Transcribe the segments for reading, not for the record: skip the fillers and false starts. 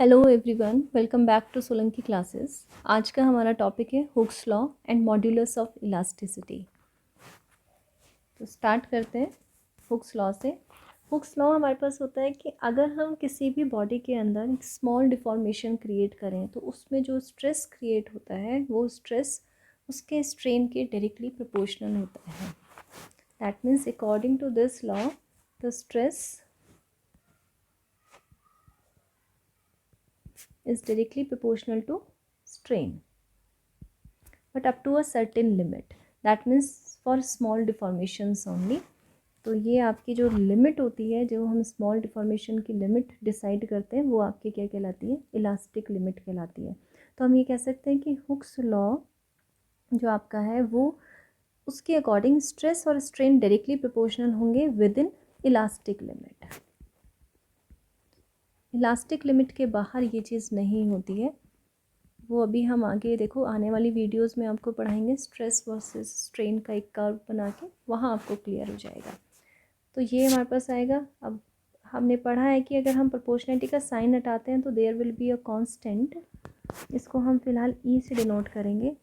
Hello everyone, welcome back to Solanki classes. आज का हमारा टॉपिक है Hooke's law and modulus of elasticity. तो स्टार्ट करते हैं हुक्स लॉ से। हुक्स लॉ हमारे पास होता है कि अगर हम किसी भी बॉडी के अंदर एक स्मॉल डिफॉर्मेशन क्रिएट करें तो उसमें जो स्ट्रेस क्रिएट होता है वो स्ट्रेस उसके स्ट्रेन के डायरेक्टली प्रोपोर्शनल होता है। That means according to this law the stress is directly proportional to strain, but up to a certain limit. That means for small deformations only. तो ये आपकी जो लिमिट होती है, जो हम स्मॉल डिफॉर्मेशन की लिमिट डिसाइड करते हैं, वो आपकी क्या कहलाती है? इलास्टिक लिमिट कहलाती है। तो हम ये कह सकते हैं कि हुक्स लॉ जो आपका है वो उसके अकॉर्डिंग स्ट्रेस और स्ट्रेन डायरेक्टली प्रोपोर्शनल होंगे with in elastic limit. Elastic limit के बाहर ये चीज़ नहीं होती है। वो अभी हम आगे देखो आने वाली वीडियोस में आपको पढ़ाएंगे, स्ट्रेस वर्सेस स्ट्रेन का एक कर्व बना के, वहाँ आपको क्लियर हो जाएगा। तो ये हमारे पास आएगा। अब हमने पढ़ा है कि अगर हम प्रोपोर्शनलिटी का साइन हटाते हैं तो there will be a constant. इसको हम फिलहाल ई से डिनोट करेंगे,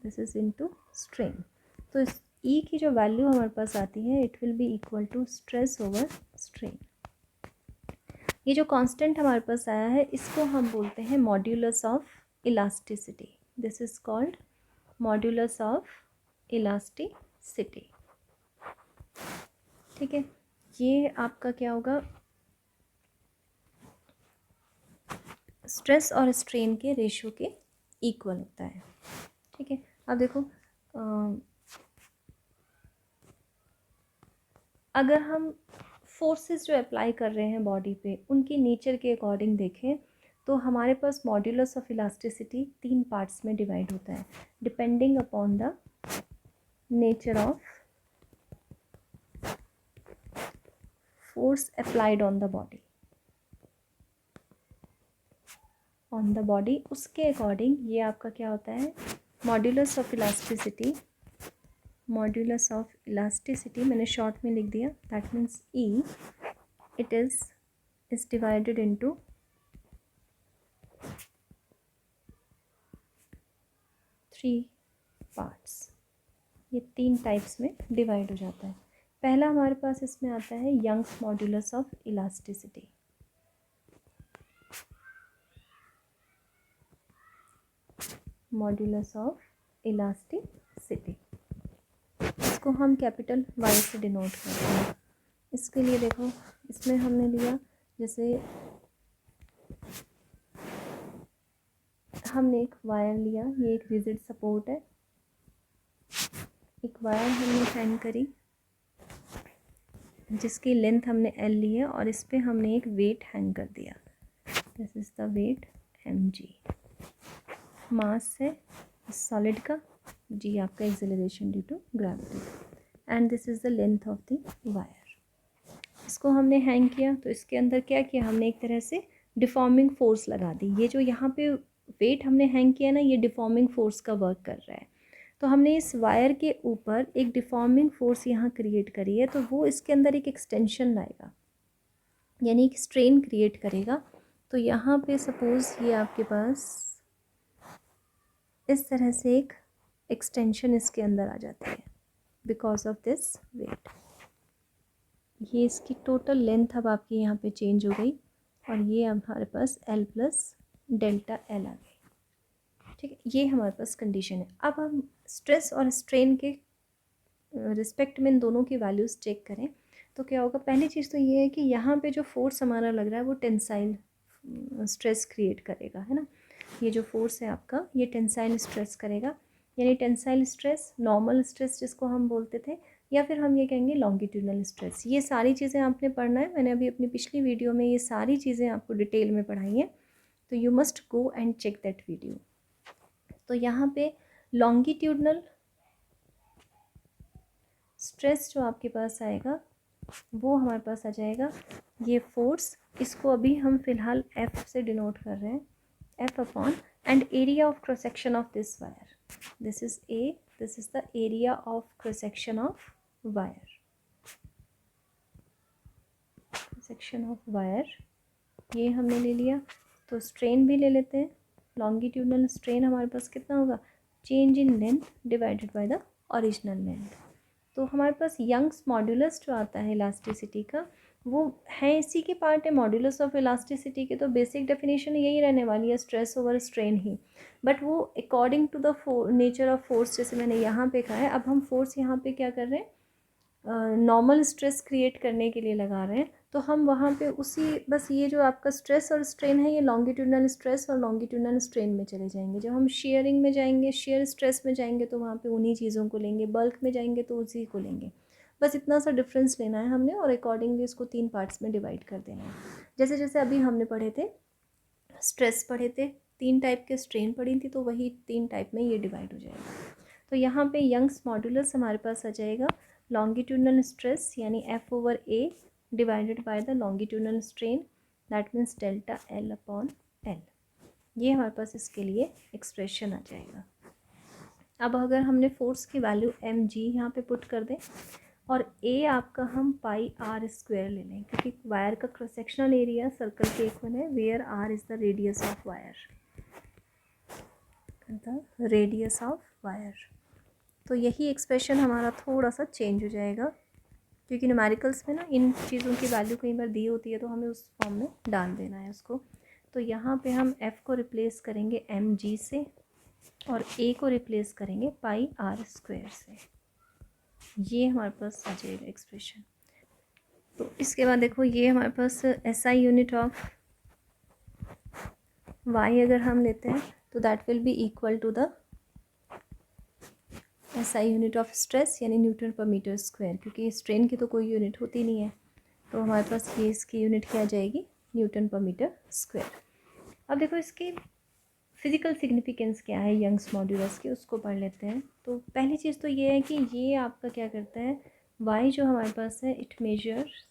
दिस इज इनटू स्ट्रेन। तो इस ई की जो वैल्यू हमारे पास आती है it will be equal to stress over strain. ये जो कांस्टेंट हमारे पास आया है इसको हम बोलते हैं modulus of elasticity. This is called modulus of elasticity. ठीक है, ये आपका क्या होगा? स्ट्रेस और स्ट्रेन के रेशियो के इक्वल होता है। ठीक है, अब देखो अगर हम फोर्सेस जो अप्लाई कर रहे हैं बॉडी पे उनकी नेचर के अकॉर्डिंग देखें तो हमारे पास मॉड्यूलस ऑफ इलास्टिसिटी 3 पार्ट्स में डिवाइड होता है, depending upon the nature of force applied on the body. उसके अकॉर्डिंग ये आपका क्या होता है? Modulus of elasticity. Modulus of elasticity मैंने शॉर्ट में लिख दिया, that means E. It is divided into 3 parts. ये 3 टाइप्स में डिवाइड हो जाता है। पहला हमारे पास इसमें आता है Young's modulus of elasticity. Modulus of elasticity इसको हम कैपिटल वाई से डिनोट करते हैं। इसके लिए देखो इसमें हमने लिया, जैसे हमने एक वायर लिया, ये एक रिजिड सपोर्ट है, एक वायर हमने हैंग करी जिसकी लेंथ हमने एल ली है और इस पर हमने एक वेट हैंग कर दिया। This is the wait mg। मास है सॉलिड का, जी आपका acceleration due to gravity, and this is the length of the wire. इसको हमने हैंग किया तो इसके अंदर क्या किया? हमने एक तरह से डिफॉर्मिंग फोर्स लगा दी। ये जो यहाँ पे वेट हमने हैंग किया ना, ये डिफॉर्मिंग फोर्स का वर्क कर रहा है। तो हमने इस वायर के ऊपर एक डिफॉर्मिंग फोर्स यहाँ क्रिएट करी है, तो वो इसके अंदर एक एक्सटेंशन लाएगा, यानी एक स्ट्रेन क्रिएट करेगा। तो यहाँ पे सपोज ये आपके पास इस तरह से एक एक्सटेंशन इसके अंदर आ जाती है बिकॉज ऑफ दिस वेट। ये इसकी टोटल लेंथ अब आपकी यहाँ पे चेंज हो गई और ये अब हमारे पास L प्लस डेल्टा L आ गई। ठीक है, ये हमारे पास कंडीशन है। अब हम स्ट्रेस और स्ट्रेन के रिस्पेक्ट में इन दोनों की वैल्यूज़ चेक करें तो क्या होगा? पहली चीज़ तो ये है कि यहाँ पे जो फोर्स हमारा लग रहा है वो टेंसाइल स्ट्रेस क्रिएट करेगा, है ना। ये जो फोर्स है आपका ये टेंसाइल स्ट्रेस करेगा, यानी टेंसाइल स्ट्रेस, नॉर्मल स्ट्रेस जिसको हम बोलते थे, या फिर हम ये कहेंगे लॉन्गिट्यूडनल स्ट्रेस। ये सारी चीज़ें आपने पढ़ना है, मैंने अभी अपनी पिछली वीडियो में ये सारी चीज़ें आपको डिटेल में पढ़ाई हैं, तो you must go and check that video. तो यहाँ पे लॉन्गिट्यूडनल स्ट्रेस जो आपके पास आएगा वो हमारे पास आ जाएगा ये फोर्स। इसको अभी हम फिलहाल F से डिनोट कर रहे हैं, F upon and area of cross section of this wire. This is A, this is the area of cross section of wire. Section of wire ये हमने ले लिया। तो स्ट्रेन भी ले लेते हैं। लॉन्गिट्यूडनल स्ट्रेन हमारे पास कितना होगा, change in length divided by the original length. तो हमारे पास यंग्स मॉड्यूलस जो आता है इलास्टिसिटी का, वो है इसी के पार्ट है मॉड्यूलस ऑफ इलास्टिसिटी के। तो बेसिक डेफिनेशन यही रहने वाली है, स्ट्रेस ओवर स्ट्रेन ही, बट वो according to the nature of force, जैसे मैंने यहाँ पे कहा है। अब हम फोर्स यहाँ पे क्या कर रहे हैं, नॉर्मल स्ट्रेस क्रिएट करने के लिए लगा रहे हैं, तो हम वहाँ पे उसी बस ये जो आपका स्ट्रेस और स्ट्रेन है, ये लॉन्गिट्यूडनल स्ट्रेस और लॉन्गिट्यूडनल स्ट्रेन में चले जाएंगे। जब हम शेयरिंग में जाएंगे, शेयर स्ट्रेस में जाएंगे, तो वहाँ पे उन्हीं चीज़ों को लेंगे। बल्क में जाएंगे तो उसी को लेंगे। बस इतना सा डिफरेंस लेना है हमने, और अकॉर्डिंगली इसको 3 पार्ट्स में डिवाइड कर देना है। जैसे जैसे अभी हमने पढ़े थे, स्ट्रेस पढ़े थे, 3 टाइप के स्ट्रेन पढ़ी थी, तो वही 3 टाइप में ये डिवाइड हो जाएगा। तो यहाँ पे यंग्स मॉड्यूलस हमारे पास आ जाएगा लॉन्गिट्यूडनल स्ट्रेस यानी F over A divided by the longitudinal strain, that means delta L upon L। ये हमारे पास इसके लिए एक्सप्रेशन आ जाएगा। अब अगर हमने फोर्स की वैल्यू mg यहाँ पे पुट कर दें, और A आपका हम पाई r स्क्वायर ले लें, क्योंकि वायर का क्रॉस सेक्शनल एरिया सर्कल के इक्वल है, where r is the radius of wire, the radius of wire. तो यही एक्सप्रेशन हमारा थोड़ा सा चेंज हो जाएगा, क्योंकि न्यूमेरिकल्स में ना इन चीज़ों की वैल्यू कई बार दी होती है, तो हमें उस फॉर्म में डाल देना है उसको। तो यहाँ पे हम F को रिप्लेस करेंगे mg से, और A को रिप्लेस करेंगे पाई r स्क्वायर से। ये हमारे पास आ जाएगा एक्सप्रेशन। तो इसके बाद देखो, ये हमारे पास SI यूनिट ऑफ y अगर हम लेते हैं, तो that will be equal to the SI unit of stress यानी न्यूटन पर मीटर स्क्वायर, क्योंकि स्ट्रेन की तो कोई यूनिट होती नहीं है। तो हमारे पास ये इसकी यूनिट क्या आ जाएगी, न्यूटन पर मीटर स्क्वायर। अब देखो इसकी फिज़िकल सिग्निफिकेंस क्या है यंग्स मॉड्यूलस की, उसको पढ़ लेते हैं। तो पहली चीज़ तो ये है कि ये आपका क्या करता है, y जो हमारे पास है, it measures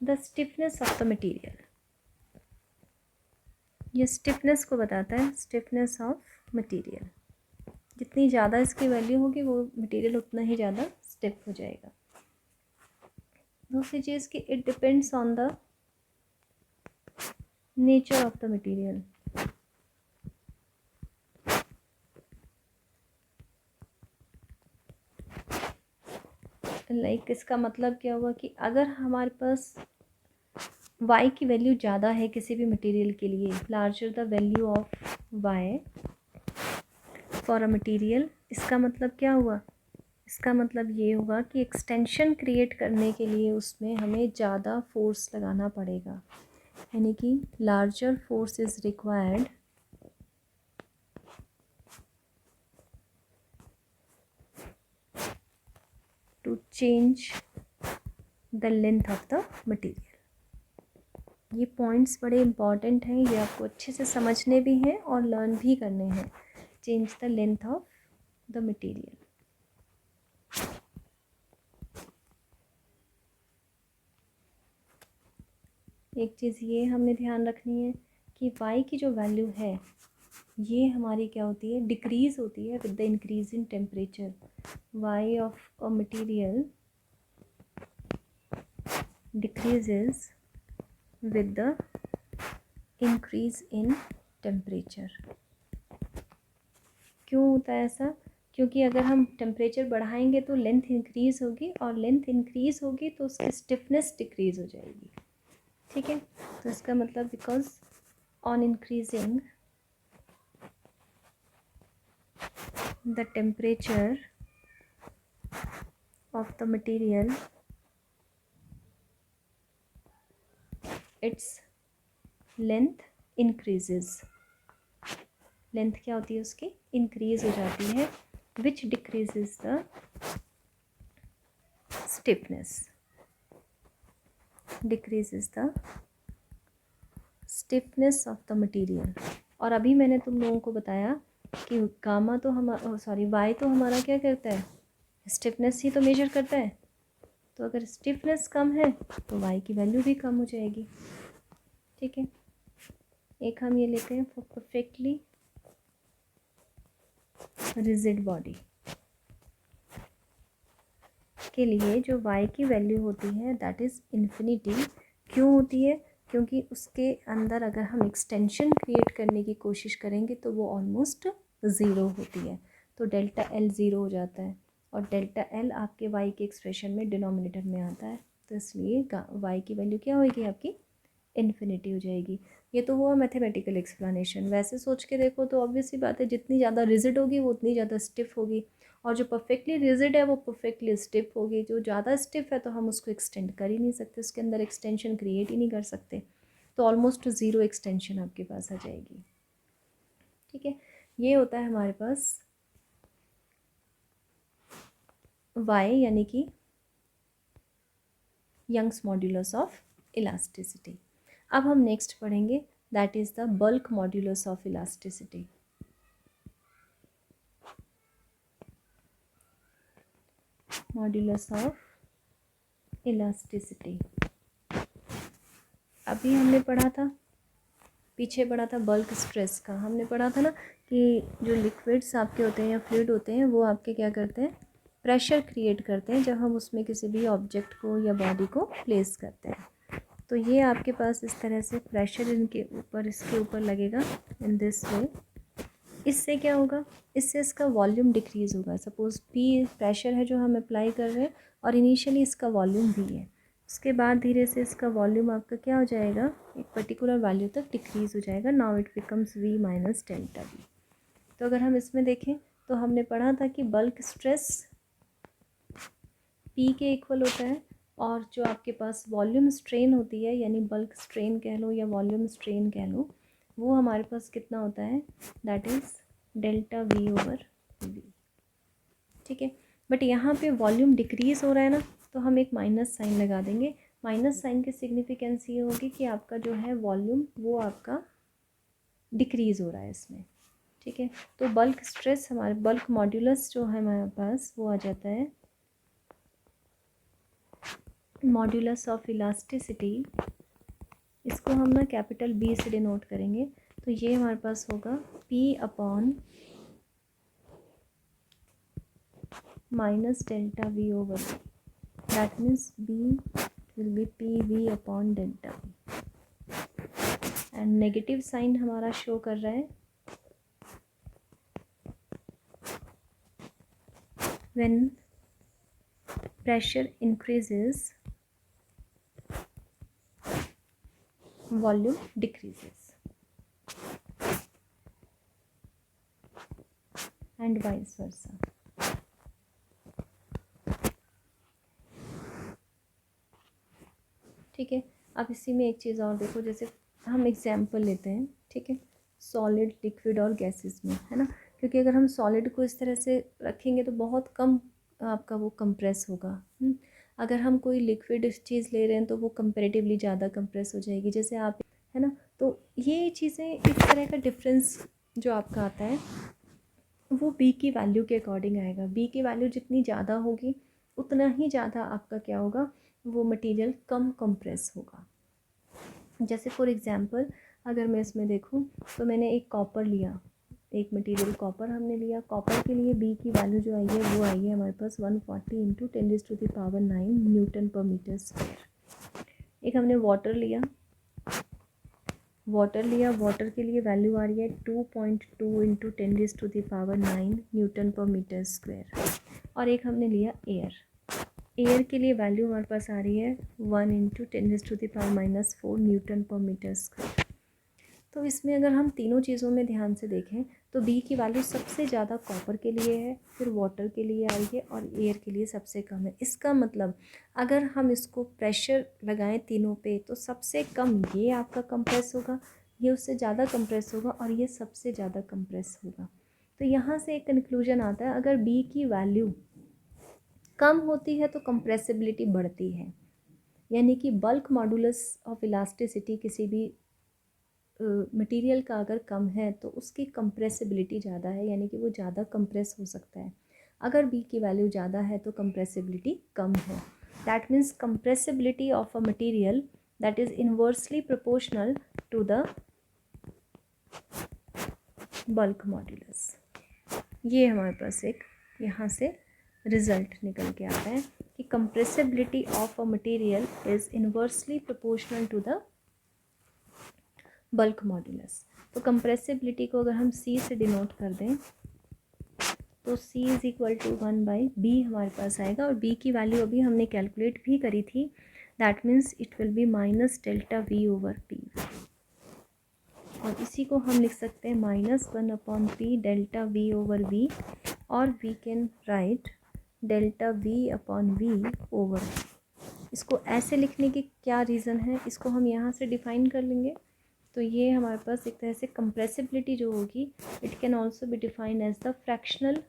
the stiffness of the material. ये स्टिफनेस को बताता है, स्टिफनेस ऑफ मटेरियल। जितनी ज़्यादा इसकी वैल्यू होगी, वो मटेरियल उतना ही ज़्यादा स्टिफ हो जाएगा। दूसरी चीज़ कि it depends on the nature of the material. Like इसका मतलब क्या हुआ कि अगर हमारे पास y की वैल्यू ज़्यादा है किसी भी मटेरियल के लिए, larger the value of y for a material, इसका मतलब क्या हुआ, इसका मतलब ये होगा कि एक्सटेंशन क्रिएट करने के लिए उसमें हमें ज़्यादा फोर्स लगाना पड़ेगा, यानी कि larger force is required to change the length of the material. ये पॉइंट्स बड़े इंपॉर्टेंट हैं, ये आपको अच्छे से समझने भी हैं और लर्न भी करने हैं। Change the length of the material. एक चीज़ ये हमने ध्यान रखनी है कि y की जो वैल्यू है, ये हमारी क्या होती है, डिक्रीज़ होती है with the increase in temperature. y of a material decreases with the increase in temperature। क्यों होता है ऐसा, क्योंकि अगर हम टेम्परेचर बढ़ाएंगे तो लेंथ इंक्रीज़ होगी, और लेंथ इंक्रीज़ होगी तो उसकी स्टिफनेस डिक्रीज़ हो जाएगी। ठीक है, तो इसका मतलब because on increasing the temperature of the material, its length increases. Length क्या होती है उसकी, इंक्रीज हो जाती है, विच decreases the stiffness, decreases the stiffness of the material. और अभी मैंने तुम लोगों को बताया कि गामा तो हमारा वाई तो हमारा क्या करता है, स्टिफनेस ही तो मेजर करता है। तो अगर स्टिफनेस कम है तो वाई की वैल्यू भी कम हो जाएगी। ठीक है, एक हम ये लेते हैं, फॉर परफेक्टली रिजिड बॉडी के लिए जो y की वैल्यू होती है दैट इज़ इन्फिनिटी। क्यों होती है, क्योंकि उसके अंदर अगर हम एक्सटेंशन क्रिएट करने की कोशिश करेंगे तो वो ऑलमोस्ट ज़ीरो होती है, तो डेल्टा एल ज़ीरो हो जाता है और डेल्टा एल आपके वाई के एक्सप्रेशन में डिनोमिनेटर में आता है, तो इसलिए वाई की वैल्यू क्या होगी आपकी इन्फिनिटी हो जाएगी। ये तो हुआ मैथमेटिकल एक्सप्लेनेशन। वैसे सोच के देखो तो ऑब्वियस सी बात है, जितनी ज़्यादा रिजिड होगी वो उतनी ज़्यादा स्टिफ होगी, और जो परफेक्टली रिजिड है वो परफेक्टली स्टिफ होगी। जो ज़्यादा स्टिफ है तो हम उसको एक्सटेंड कर ही नहीं सकते, उसके अंदर एक्सटेंशन क्रिएट ही नहीं कर सकते, तो ऑलमोस्ट ज़ीरो एक्सटेंशन आपके पास आ जाएगी। ठीक है, ये होता है हमारे पास y यानी कि यंग्स मॉड्यूलस ऑफ इलास्टिसिटी। अब हम नेक्स्ट पढ़ेंगे, that is the bulk modulus of elasticity. Modulus of elasticity अभी हमने पढ़ा था, पीछे पढ़ा था बल्क स्ट्रेस का। हमने पढ़ा था ना कि जो लिक्विड्स आपके होते हैं या फ्लूइड होते हैं वो आपके क्या करते हैं, प्रेशर क्रिएट करते हैं जब हम उसमें किसी भी ऑब्जेक्ट को या बॉडी को प्लेस करते हैं। तो ये आपके पास इस तरह से प्रेशर इनके ऊपर, इसके ऊपर लगेगा इन दिस वे। इससे क्या होगा, इससे इसका वॉल्यूम डिक्रीज़ होगा। सपोज़ पी प्रेशर है जो हम अप्लाई कर रहे हैं और इनिशियली इसका वॉल्यूम भी है, उसके बाद धीरे से इसका वॉल्यूम आपका क्या हो जाएगा, एक पर्टिकुलर वैल्यू तक डिक्रीज़ हो जाएगा। Now it becomes v minus delta v। तो अगर हम इसमें देखें तो हमने पढ़ा था कि बल्क स्ट्रेस p के इक्वल होता है, और जो आपके पास वॉल्यूम स्ट्रेन होती है, यानी बल्क स्ट्रेन कह लो या वॉल्यूम स्ट्रेन कह लो, वो हमारे पास कितना होता है, that is delta v over v। ठीक है, बट यहाँ पे वॉल्यूम डिक्रीज़ हो रहा है ना, तो हम एक माइनस साइन लगा देंगे। माइनस साइन की सिग्निफिकेंस ये होगी कि आपका जो है वॉल्यूम वो आपका डिक्रीज़ हो रहा है इसमें। ठीक है, तो बल्क स्ट्रेस हमारे बल्क मॉड्यूलस जो है हमारे पास वो आ जाता है मॉड्यूलस ऑफ इलास्टिसिटी। इसको हम ना कैपिटल बी से डिनोट करेंगे, तो ये हमारे पास होगा p upon minus delta v over, that means b will be P V upon delta v। And negative sign हमारा शो कर रहा है when pressure increases volume decreases and vice versa. ठीक है, अब इसी में एक चीज़ और देखो, जैसे हम एग्जाम्पल लेते हैं, ठीक है, सॉलिड, लिक्विड और गैसेस में, है ना, क्योंकि अगर हम सॉलिड को इस तरह से रखेंगे तो बहुत कम आपका वो कंप्रेस होगा। अगर हम कोई लिक्विड चीज़ ले रहे हैं तो वो कंपेरेटिवली ज़्यादा कंप्रेस हो जाएगी, जैसे आप, है ना। तो ये चीज़ें, इस तरह का डिफरेंस जो आपका आता है वो बी की वैल्यू के अकॉर्डिंग आएगा। बी की वैल्यू जितनी ज़्यादा होगी उतना ही ज़्यादा आपका क्या होगा, वो मटेरियल कम कंप्रेस होगा। जैसे फॉर एग्जांपल अगर मैं इसमें देखूं तो मैंने एक कॉपर लिया, एक मटेरियल कॉपर हमने लिया। कॉपर के लिए बी की वैल्यू जो आई है वो आई है हमारे पास 140 into 10⁻⁹ Newton per metre square. एक हमने वाटर लिया, वाटर के लिए वैल्यू आ रही है 2.2 into 10⁻⁹ Newton per metre square. और एक हमने लिया एयर के लिए वैल्यू हमारे पास आ रही है 1 into 10⁻⁻4 Newton per metre square. तो इसमें अगर हम तीनों चीज़ों में ध्यान से देखें तो बी की वैल्यू सबसे ज़्यादा कॉपर के लिए है, फिर वाटर के लिए आई है और एयर के लिए सबसे कम है। इसका मतलब अगर हम इसको प्रेशर लगाएं तीनों पे तो सबसे कम ये आपका कंप्रेस होगा, ये उससे ज़्यादा कंप्रेस होगा और ये सबसे ज़्यादा कंप्रेस होगा। तो यहाँ से एक कंक्लूजन आता है, अगर बी की वैल्यू कम होती है तो कंप्रेसिबिलिटी बढ़ती है, यानी कि बल्क मॉड्यूलस ऑफ इलास्टिसिटी किसी भी मटेरियल का अगर कम है तो उसकी कंप्रेसिबिलिटी ज़्यादा है, यानी कि वो ज़्यादा कंप्रेस हो सकता है। अगर बी की वैल्यू ज़्यादा है तो कंप्रेसिबिलिटी कम है। That means compressibility of a material that is inversely proportional to the bulk modulus. ये हमारे पास एक यहाँ से रिजल्ट निकल के आता है कि compressibility of a material is inversely proportional to the bulk modulus. तो कंप्रेसिबिलिटी को अगर हम C से डिनोट कर दें तो C is equal to 1/B हमारे पास आएगा, और B की वैल्यू अभी हमने कैलकुलेट भी करी थी, that means it will B -ΔV/P, और इसी को हम लिख सकते हैं -1/P ΔV/V, और वी कैन राइट ΔV/V। इसको ऐसे लिखने की क्या रीज़न है, इसको हम यहाँ से डिफाइन कर लेंगे। तो ये हमारे पास एक तरह से कंप्रेसिबिलिटी जो होगी, it can also be defined as the fractional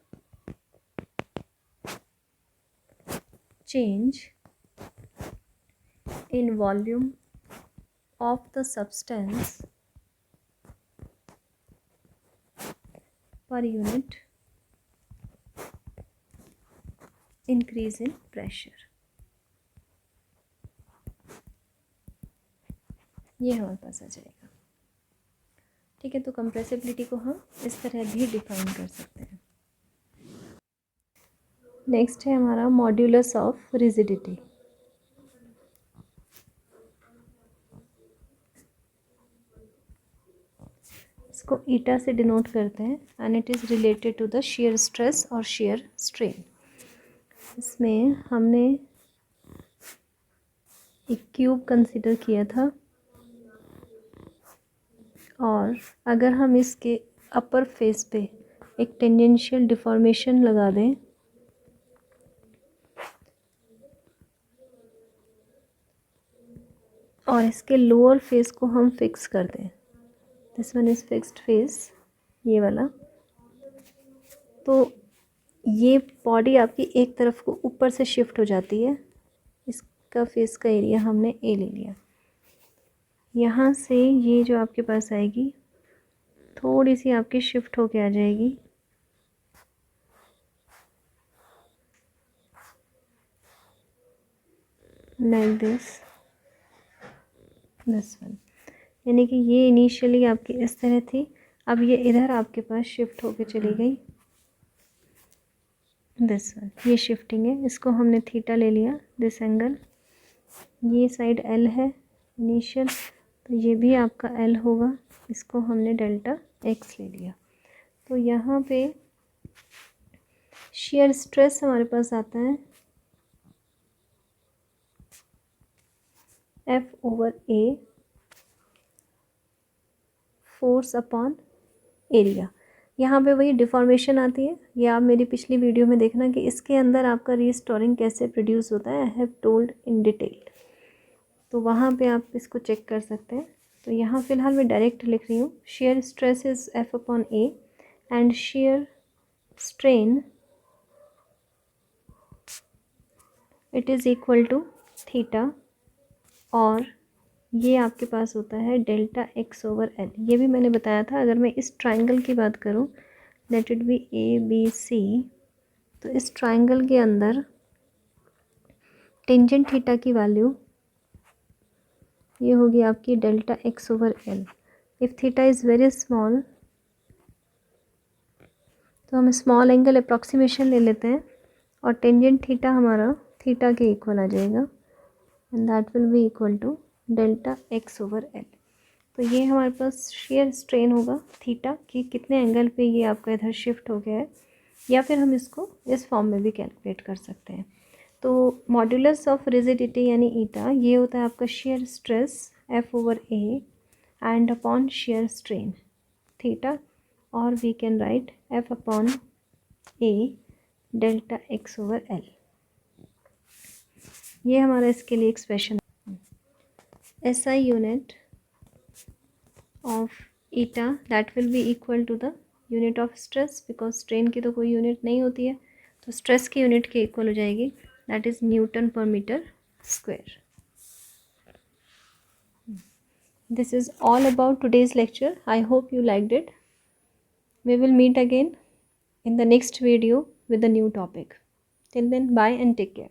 change in volume of the substance per unit increase in pressure। ये हमारे पास आ जाएगा। ठीक है, तो कंप्रेसिबिलिटी को हम इस तरह भी डिफाइन कर सकते हैं। नेक्स्ट है हमारा मॉड्यूलस ऑफ रिजिडिटी। इसको ईटा से डिनोट करते हैं, and it is related to the shear stress और शेयर स्ट्रेन। इसमें हमने एक क्यूब कंसिडर किया था, और अगर हम इसके अपर फेस पे एक टेंजेंशियल डिफॉर्मेशन लगा दें और इसके लोअर फेस को हम फिक्स कर दें, this one is fixed face, ये वाला, तो ये बॉडी आपकी एक तरफ को ऊपर से शिफ्ट हो जाती है। इसका फेस का एरिया हमने ए ले लिया। यहाँ से ये जो आपके पास आएगी थोड़ी सी आपकी शिफ्ट होके आ जाएगी, लाइक दिस वन, यानी कि ये इनिशियली आपकी इस तरह थी, अब ये इधर आपके पास शिफ्ट होके चली गई, दिस वन, ये शिफ्टिंग है। इसको हमने थीटा ले लिया, दिस एंगल, ये साइड एल है इनिशियल, तो ये भी आपका एल होगा, इसको हमने डेल्टा एक्स ले लिया। तो यहाँ पे शेयर स्ट्रेस हमारे पास आता है F/A फोर्स अपॉन एरिया। यहाँ पे वही डिफॉर्मेशन आती है, ये आप मेरी पिछली वीडियो में देखना कि इसके अंदर आपका रीस्टोरिंग कैसे प्रोड्यूस होता है, I have told in detail, तो वहाँ पे आप इसको चेक कर सकते हैं। तो यहाँ फ़िलहाल मैं डायरेक्ट लिख रही हूँ, shear stress is F/A and shear strain it is equal to theta, और ये आपके पास होता है ΔX/L। ये भी मैंने बताया था, अगर मैं इस ट्राइंगल की बात करूँ, लेट इट बी ABC, तो इस ट्राइंगल के अंदर टेंजेंट थीटा की वैल्यू ये होगी आपकी ΔX/L। If theta is very small, तो हम स्मॉल एंगल अप्रॉक्सीमेशन ले लेते हैं, और टेंजेंट थीटा हमारा थीटा के इक्वल आ जाएगा, and that will be equal to ΔX/L। तो ये हमारे पास शेयर स्ट्रेन होगा थीटा कि कितने एंगल पे ये आपका इधर शिफ्ट हो गया है, या फिर हम इसको इस फॉर्म में भी कैलकुलेट कर सकते हैं। तो मॉड्यूलस ऑफ रिजिडिटी यानी ईटा, ये होता है आपका shear stress F/A and upon shear strain theta, और we can write F/A ΔX/L। ये हमारा इसके लिए expression. SI unit of eta that will be equal to the unit of stress, because strain की तो कोई यूनिट नहीं होती है, तो स्ट्रेस की यूनिट के इक्वल हो जाएगी, that is Newton/m²। This is all about today's lecture. I hope you liked it. We will meet again in the next video with a new topic. Till then, bye and take care.